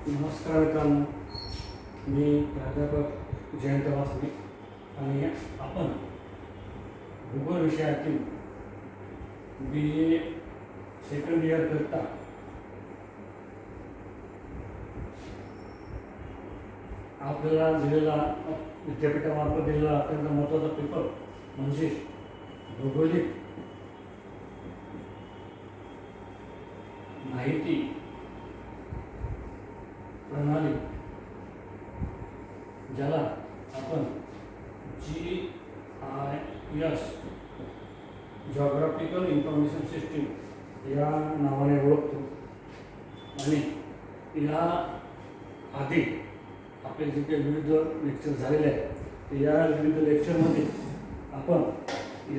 नमस्कार मित्रांनो, मी प्राध्यापक जयंत वासने आणि आपण भूगोल विषयातील BA सेकंड इयर करता आपल्याला दिलेला विद्यापीठामार्फत दिलेला अत्यंत महत्त्वाचा पेपर म्हणजे भौगोलिक माहिती प्रणाली, ज्याला आपण GIS जॉग्राफिकल इन्फॉर्मेशन सिस्टीम या नावाने ओळखतो. आणि या आधी आपले जे काही विविध लेक्चर झालेले आहेत या विविध लेक्चरमध्ये आपण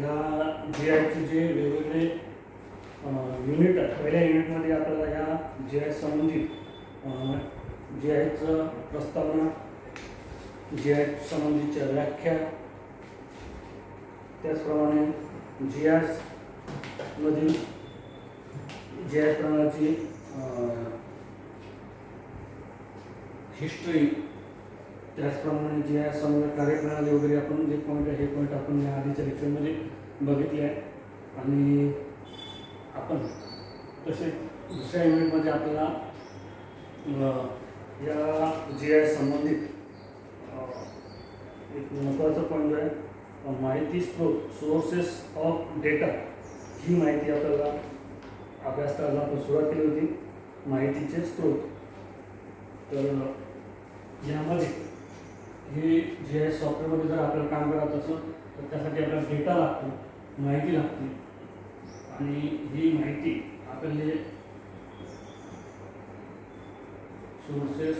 या GISचे जे वेगवेगळे युनिट आहेत, पहिल्या युनिटमध्ये आपल्याला या GIS संबंधित GISचं प्रस्तावना, GIS संबंधीच्या व्याख्या, त्याचप्रमाणे GIS मधील GIS प्रणालीची हिस्ट्री, त्याचप्रमाणे GIS संबंधित कार्यप्रणाली वगैरे आपण जे पॉईंट आहे हे पॉईंट आपण या आधीच्या लेक्चरमध्ये बघितले आहे. आणि आपण तसेच दुसऱ्या युनिटमध्ये आपल्याला या GIS संबंधित एक महत्त्वाचा पॉईंट आहे माहिती स्त्रोत, सोर्सेस ऑफ डेटा. ही माहिती आपल्याला अभ्यास करायला आपण सुरुवात केली होती, माहितीचे स्त्रोत. तर यामध्ये हे GIS सॉफ्टवेअरमध्ये जर आपल्याला काम करायचं असेल तर त्यासाठी आपल्याला डेटा लागतो, माहिती लागते. आणि ही माहिती आपल्याला सोर्सेस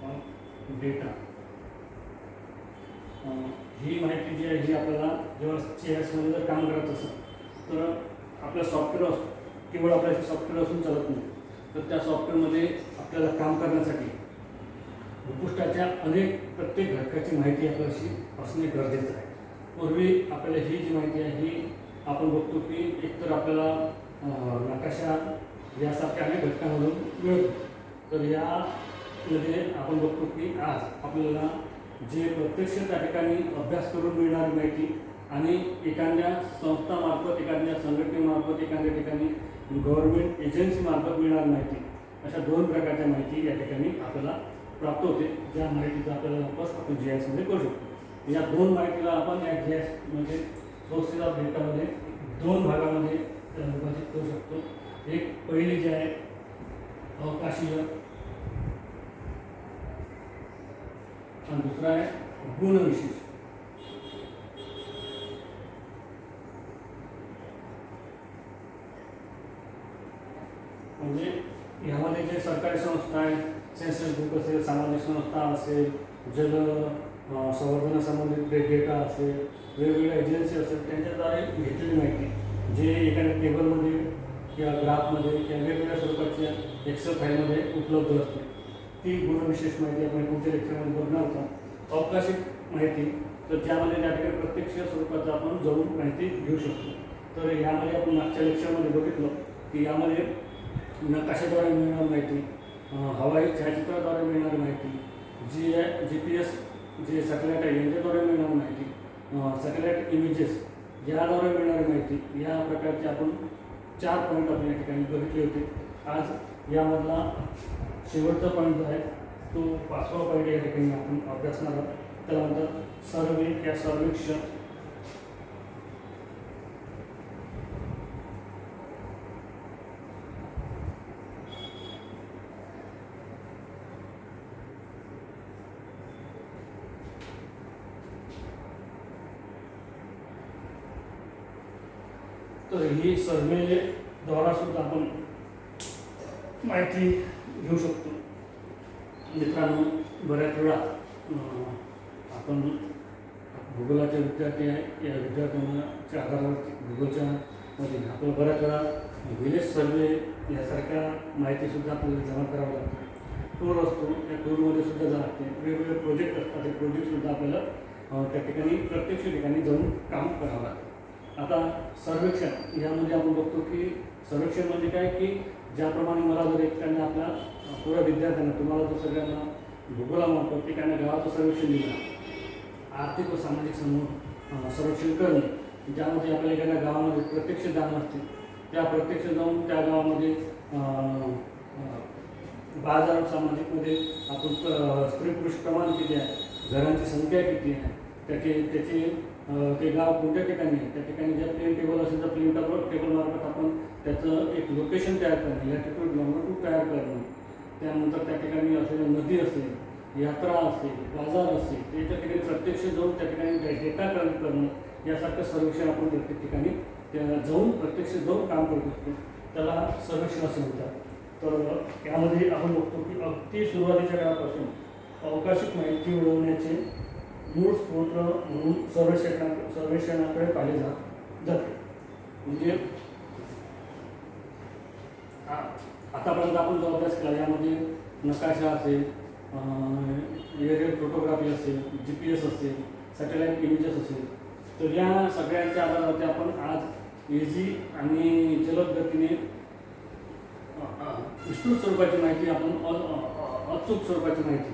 ऑफ डेटा, ही माहिती जी आहे ही आपल्याला जेव्हा GISमध्ये जर काम करायचं असेल तर आपल्या सॉफ्टवेअर केवळ आपल्याला सॉफ्टवेअर असून चालत नाही, तर त्या सॉफ्टवेअरमध्ये आपल्याला काम करण्यासाठी भूपृष्ठाच्या प्रत्येक घटकाची माहिती आपल्याशी असणे गरजेचं आहे. पूर्वी आपल्याला ही जी माहिती आहे ही आपण बघतो की एकतर आपल्याला नकाशा यासारख्या अनेक घटकांमधून मिळतो. तर यामध्ये आपण बघतो की आज आपल्याला जे प्रत्यक्ष त्या ठिकाणी अभ्यास करून मिळणारी माहिती आणि एखाद्या संस्थामार्फत, एखाद्या संघटनेमार्फत, एखाद्या ठिकाणी गव्हर्नमेंट एजन्सीमार्फत मिळणारी माहिती, अशा दोन प्रकारच्या माहिती या ठिकाणी आपल्याला प्राप्त होते. ज्या माहितीचा आपल्याला वापर आपण GISमध्ये करू शकतो. या दोन माहितीला आपण या GISमध्ये सोर्सेस ऑफ डेटामध्ये दोन भागामध्ये विभाजित करू शकतो. एक पहिली जी आहे अवकाशीय आणि दुसरा आहे गुणविशेष. म्हणजे यामध्ये जे सरकारी संस्था आहेत, सेन्सस बुक असेल, सामाजिक संस्था असेल, जल संवर्धनासंबंधित डेटा असेल, वेगवेगळ्या एजन्सी असेल, त्यांच्याद्वारे घेतलेली माहिती जे एखाद्या टेबलमध्ये किंवा ग्राफमध्ये किंवा वेगवेगळ्या स्वरूपाच्या एक्सेल फाईलमध्ये उपलब्ध असते, ती गुणविशेष माहिती आपण पुढच्या लेक्चरमध्ये बघणार आहोत. अवकाशी माहिती, तर ज्यामध्ये त्या ठिकाणी प्रत्यक्ष स्वरूपाचं आपण जाऊन माहिती घेऊ शकतो. तर यामध्ये आपण मागच्या लेक्चरमध्ये बघितलं की यामध्ये नकाशाद्वारे मिळणारी माहिती, हवाई छायाचित्राद्वारे मिळणारी माहिती, GPS जे सॅटेलाईट आहे यांच्याद्वारे मिळणारी माहिती, सॅटेलाईट इमेजेस याद्वारे मिळणारी माहिती, या प्रकारचे आपण 4 पॉईंट आपण या ठिकाणी बघितले होते. आज यामधला शेवटचा पॉईंट जो आहे तो 5वा पॉईंट या ठिकाणी आपण अभ्यासणार आहोत. त्यानंतर सर्वे या सर्वेक्षण, तर ही सर्वेद्वारा सुद्धा आपण माहिती घेऊ शकतो. मित्रांनो, बऱ्याच वेळा आपण भूगोलाचे विद्यार्थी आहे, या विद्यार्थ्यांच्या आधारावर भूगोलच्या मध्ये आपल्याला बऱ्याच वेळा विलेज सर्वे यासारख्या माहितीसुद्धा आपल्याला जमा करावं लागते. टूर असतो, त्या टूरमध्ये सुद्धा जावं लागते. वेगवेगळे प्रोजेक्ट असतात, ते प्रोजेक्टसुद्धा आपल्याला त्या ठिकाणी प्रत्यक्ष ठिकाणी जाऊन काम करावं लागतं. आता सर्वेक्षण यामध्ये आपण बघतो की सर्वेक्षण म्हणजे काय की ज्याप्रमाणे मला जर एखाद्या आपल्या पुऱ्या विद्यार्थ्यांना तुम्हाला जर सगळ्यांना भूगोलामार्फत एखाद्या गावाचं सर्वेक्षण दिलं, आर्थिक व सामाजिक समूह सर्वेक्षण करणे, ज्यामध्ये आपल्याला एखाद्या गावामध्ये प्रत्यक्ष जाणं असते, त्या प्रत्यक्ष जाऊन त्या गावामध्ये बाजार सामाजिकमध्ये आपण स्त्री पुरुष प्रमाण किती आहे, घरांची संख्या किती आहे, त्याचे ते गाव कोणत्या ठिकाणी आहे, त्या ठिकाणी जर प्लेन टेबल असेल तर प्लेन टेबलमार्फत आपण त्याचं एक लोकेशन तयार करणं, लॅटिट्यूड लॉंगिट्यूड तयार करणं, त्यानंतर त्या ठिकाणी असलेली नदी असेल, यात्रा असेल, बाजार असेल, त्याच्या ठिकाणी प्रत्यक्ष जाऊन त्या ठिकाणी डेटा कलेक्ट करणं, यासारखं सर्वेक्षण आपण प्रत्येक ठिकाणी जाऊन प्रत्यक्ष जाऊन काम करत असतो, त्याला सर्वेक्षण असं म्हणतात. तर यामध्ये आपण बघतो की अगदी सुरुवातीच्या काळापासून अवकाशिक माहिती मिळवण्याचे मूळ स्रोत म्हणून सर्वेक्षणाकडे पाहिले जाते. म्हणजे आतापर्यंत आपण जो अभ्यास केला यामध्ये नकाशा असेल, एरियल फोटोग्राफी असेल, GPS असेल, सॅटेलाईट इमेजेस असेल, तर या सगळ्यांच्या आधारावरती आपण आज इझी आणि जलद गतीने विस्तृत स्वरूपाची माहिती, आपण अचूक स्वरूपाची माहिती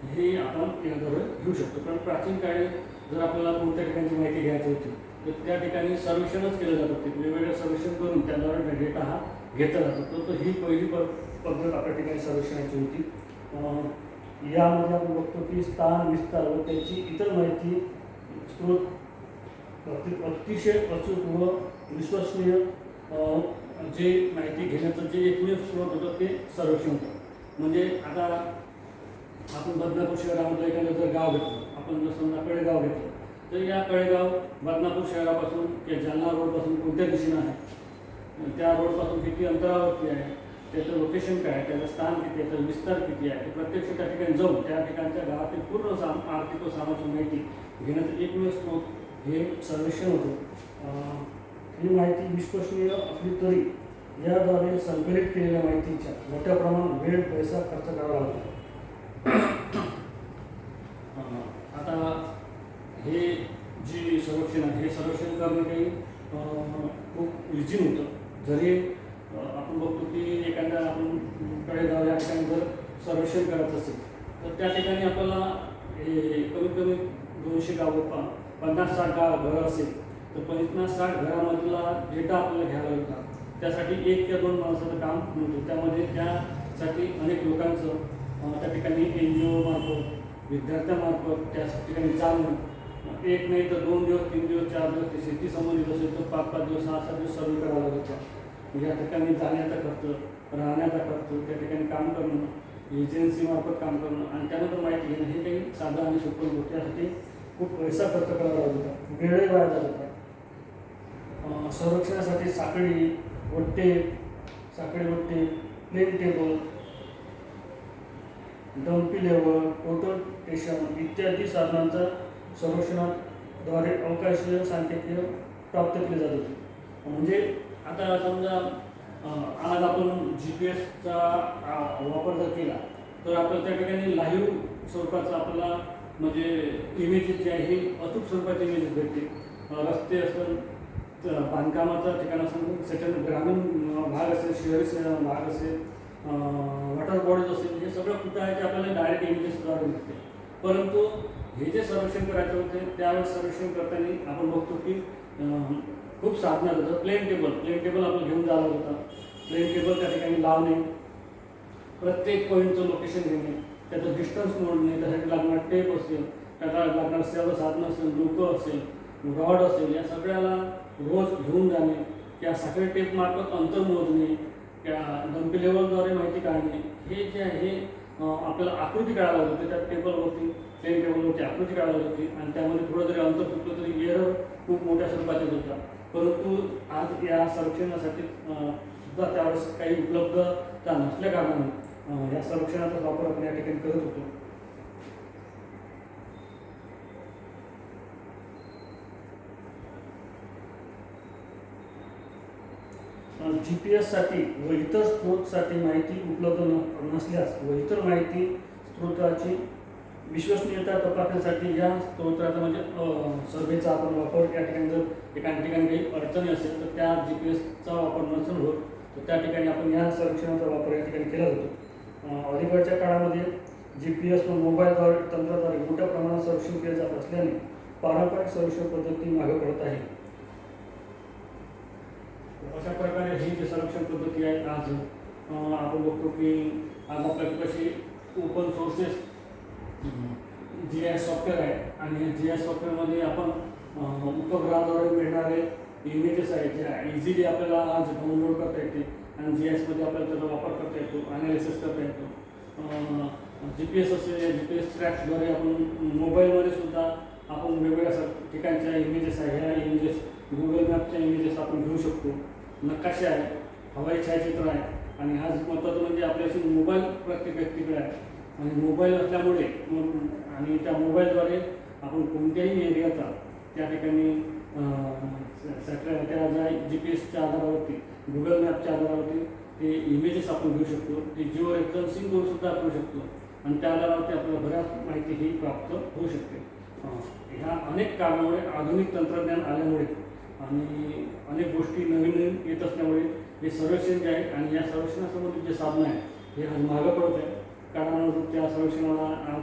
ही आपण याद्वारे घेऊ शकतो. कारण प्राचीन काळी जर आपल्याला कोणत्या ठिकाणची माहिती घ्यायची होती तर त्या ठिकाणी सर्वेक्षणच केलं जात होते, वेगवेगळं सर्वेक्षण करून त्याद्वारे डेटा हा घेतला जातो. तर ही पहिली पद्धत आपल्या ठिकाणी सर्वेक्षणाची होती. यामध्ये आपण बघतो की स्थान, विस्तार व त्याची इतर माहिती स्रोत अतिशय अचूक व विश्वसनीय जे माहिती घेण्याचं जे एकमेव स्रोत होतं ते सर्वेक्षण होतं. म्हणजे आता आपण बदनापूर शहरामध्ये एखादं जर गाव घेतलं, आपण जर समजा कळेगाव घेतलं, तर या कळेगाव बदनापूर शहरापासून किंवा जालना रोडपासून कोणत्या दिशेनं आहे, त्या रोडपासून किती अंतरावरती आहे, त्याचं लोकेशन काय आहे, त्याचं स्थान किती आहे, त्याचा विस्तार किती आहे, प्रत्यक्ष त्या ठिकाणी जाऊन त्या ठिकाणच्या गावातील पूर्ण आर्थिक व सामाजिक माहिती घेण्याचं एकमेव स्रोत हे सर्वेक्षण होतं. ही माहिती विश्वसनीय असली तरी याद्वारे संकलित केलेल्या माहितीच्या मोठ्या प्रमाणात वेळ, पैसा खर्च करावा लागतो. आता हे जी सर्वेक्षण आहे हे सर्वेक्षण करणे काही खूप इझी नव्हतं. जरी आपण बघतो की एखाद्या आपण कळेगाव या ठिकाणी जर सर्वेक्षण करायचं असेल तर त्या ठिकाणी आपल्याला हे कमीत कमी 200 गावं 50-60 घरं असेल तर 50-60 घरामधला डेटा आपल्याला घ्यावा लागतो. त्यासाठी 1 किंवा 2 माणसाचं काम नव्हतं. त्यामध्ये त्यासाठी अनेक लोकांचं त्या ठिकाणी NGO मार्फत, विद्यार्थ्यांमार्फत त्या ठिकाणी जाणं, 1 नाही तर 2 दिवस, 3 दिवस, 4 दिवस, ते शेती संबंधित असेल तर 5-5 दिवस, 6-7 दिवस सर्वे करावा लागत होता. या ठिकाणी जाण्याचा खर्च, राहण्याचा खर्च, त्या ठिकाणी काम करणं, एजन्सीमार्फत काम करणं आणि त्यानंतर माहिती घेणं हे काही साधं आणि सोपं होतं. त्यासाठी खूप पैसा खर्च करावा लागत होता, वेळही वाया जात होता. सर्वेक्षणासाठी साखळी व tape, plane table, dumpy level, total station इत्यादी साधनांचा सर्वेक्षणाद्वारे अवकाशीय सांख्यिकीय प्राप्त केले जात होते. म्हणजे आता समजा आज आपण GPS वापर जर केला तर आपल्याला त्या ठिकाणी लाईव्ह स्वरूपाचं आपल्याला म्हणजे इमेजेस जे आहे हे अचूक स्वरूपाचे इमेजेस भेटते. रस्ते असेल, बांधकामाचं ठिकाण असेल, सेटल ग्रामीण भाग असेल, शहरी भाग असेल, वॉटर बॉडीज असेल, हे सगळं कुठं आहे ते आपल्याला डायरेक्ट इमेजेसद्वारे भेटते. परंतु हे जे सर्वेक्षण करायचे होते त्यावेळेस सर्वेक्षण करताना आपण बघतो की खूप साधनं होतं. प्लेन टेबल आपलं घेऊन जावं होतं. प्लेन टेबल त्या ठिकाणी लावणे, प्रत्येक पॉईंटचं लोकेशन घेणे, त्याचं डिस्टन्स मोडणे, त्यासाठी लागणार टेप असेल, त्याला लागणार सर्व साधनं असेल, लोकं असेल, रॉड असेल, या सगळ्याला रोज घेऊन जाणे, त्या साखळी टेपमार्फत अंतर मोजणे, त्या डम्पी लेवलद्वारे माहिती काढणे, हे जे आहे आपल्याला आकृती काढायला लागत होती. त्या टेबलवरती, प्लेन टेबलवरती आकृती काढायला लागत होती आणि त्यामध्ये थोडं जरी अंतर चुकलं तरी एरर खूप मोठ्या स्वरूपात येत होता. परंतु आज या सर्वेक्षणासाठी सुद्धा त्यावेळेस काही उपलब्धता नसल्या कारणाने या सर्वेक्षणाचा वापर आपण या ठिकाणी करत होतो. GPS साठी व इतर स्रोतासाठी माहिती उपलब्ध नसल्यास व इतर माहिती स्रोताची विश्वसनीयता तपासण्यासाठी या स्रोताचा म्हणजे सर्वेचा आपण वापर या ठिकाणी जर एका ठिकाणी काही अडचणी असेल तर त्या GPSचा वापर नसून होत तर त्या ठिकाणी आपण या संरक्षणाचा वापर या ठिकाणी केला जातो. अलीकडच्या काळामध्ये GPS व मोबाईलद्वारे तंत्राद्वारे मोठ्या प्रमाणात संरक्षण केले जात असल्याने पारंपरिक संरक्षण पद्धती मागे पडत आहे. अशा प्रकारे ही जी संरक्षण पद्धती आहे आज आपण बघतो की आज आपल्याकडे कशी ओपन सोर्सेस GIS सॉफ्टवेअर आहे आणि GIS सॉफ्टवेअरमध्ये आपण उपग्रहाद्वारे मिळणारे इमेजेस आहेत ज्या इझिली आपल्याला आज डाउनलोड करता येते आणि GISमध्ये आपल्याला त्याचा वापर करता येतो, ॲनालिसिस करता येतो. GPS असेल, GPS ट्रॅक्सद्वारे आपण मोबाईलमध्ये सुद्धा आपण वेगवेगळ्या ठिकाणच्या इमेजेस आहे, ह्या इमेजेस गुगल मॅपच्या इमेजेस आपण घेऊ शकतो. नकाशे आहे, हवाई छायाचित्र आहे आणि आज महत्त्वाचं म्हणजे आपल्याशी मोबाईल प्रत्येक व्यक्तीकडे आहे आणि मोबाईल असल्यामुळे आणि त्या मोबाईलद्वारे आपण कोणत्याही एरियाचा त्या ठिकाणी त्या ज्या GPSच्या आधारावरती गुगल मॅपच्या आधारावरती ते इमेजेस आपण घेऊ शकतो, ते जिओ रेफरन्सिंग करून सुद्धा करू शकतो आणि त्या आधारावरती आपल्याला बऱ्याच माहिती ही प्राप्त होऊ शकते. ह्या अनेक कारणामुळे आधुनिक तंत्रज्ञान आल्यामुळे आणि अनेक गोष्टी नवीन नवीन येत असल्यामुळे हे संरक्षण जे आहे आणि या संरक्षणासंबंधित जे साधनं आहे हे आज मागं पडत आहे. कारण त्या संरक्षणाला आज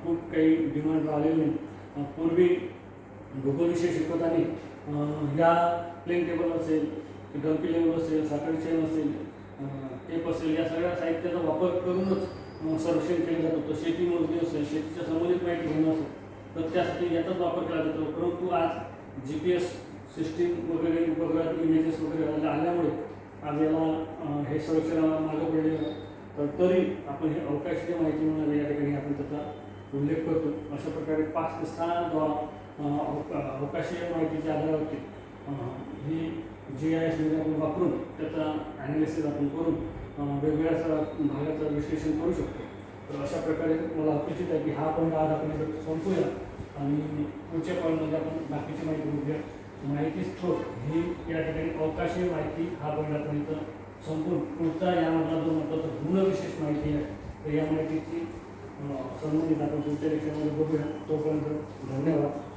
खूप काही डिमांड आलेली नाही. पूर्वी भूगोलविषय शिकवताना ह्या प्लेन टेबल असेल, डम्पी लेवल असेल, साखळी चेन असेल, टेप असेल, या सगळ्या साहित्याचा वापर करूनच संरक्षण केलं जात होतं. शेती मोजणी असेल, शेतीच्या संबंधित माहिती घेणं असेल तर त्यासाठी याचाच वापर केला जातो. परंतु आज GPS सिस्टीम वगैरे उपग्रह इमेजेस वगैरे आल्यामुळे आज याला हे संरक्षणाला मागं पडले. तर तरी आपण हे अवकाशीय माहिती मिळावी या ठिकाणी आपण त्याचा उल्लेख करतो. अशा प्रकारे 5 ते 6 अवकाशीय माहितीच्या आधारावरती ही GISमध्ये आपण वापरून त्याचा ॲनालिसिस आपण करून वेगवेगळ्या भागाचं विश्लेषण करू शकतो. तर अशा प्रकारे मला अपेक्षित आहे की हा पॉईंट आज आपण संपूया आणि पुढच्या पॉईंटमध्ये आपण बाकीची माहिती बघूया. माहिती स्त्रोत ही या ठिकाणी अवकाशीय माहिती हा पॉईंट आपण इथं संपूर्ण पुढचा यामधला जो महत्त्वाचा गुणविशेष माहिती आहे तर या माहितीची संबंधित आपण पुढच्या लेक्चरमध्ये बघूया. तोपर्यंत धन्यवाद.